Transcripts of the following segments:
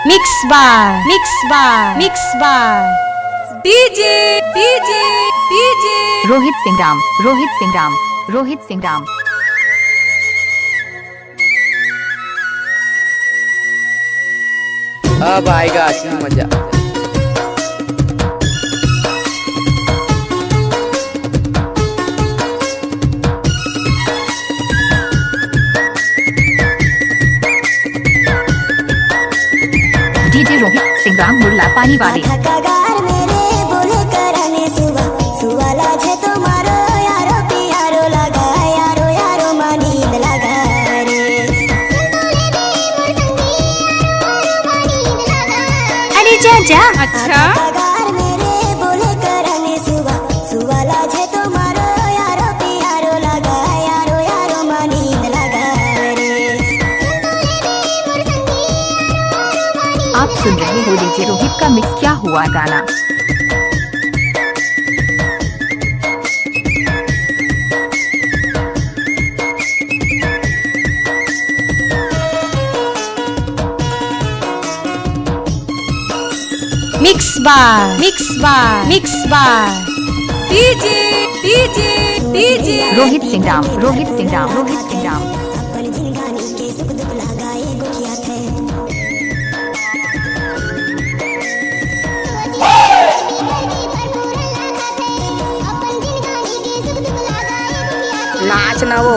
Mix by DJ Rohit Singh Ram. अब आएगा असली मजा। डीजे रोहित सिंह राम मुरला पानी वाले। जा अच्छा आप सुन रहे हो डीजे रोहित का मिक्स क्या हुआ गाना। Mix by DJ Rohit Singh Ram. नाच ना वो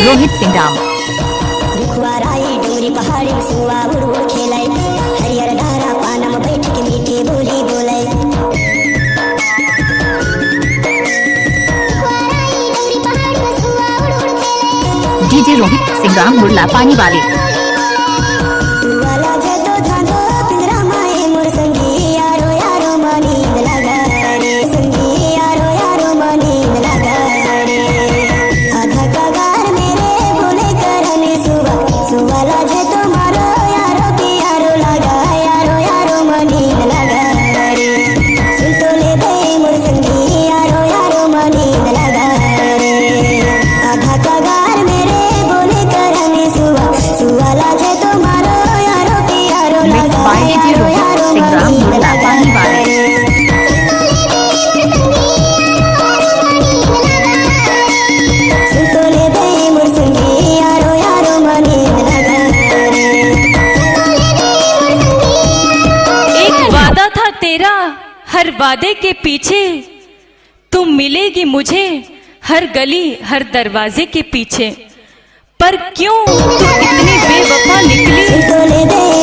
रोहित सिंह राम। डोरी पहाड़ी में सुआ उड़ खेलाई हरियर धारा पाना में बैठ के मीठी बोली बोलाई डीजे रोहित सिंह राम मुरला पानी वाले। हर वादे के पीछे तुम मिलेगी मुझे हर गली हर दरवाजे के पीछे। पर क्यों तुम इतनी बेवफा निकली,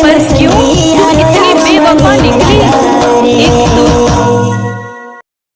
पर क्यों तुम इतनी बेवफा निकली।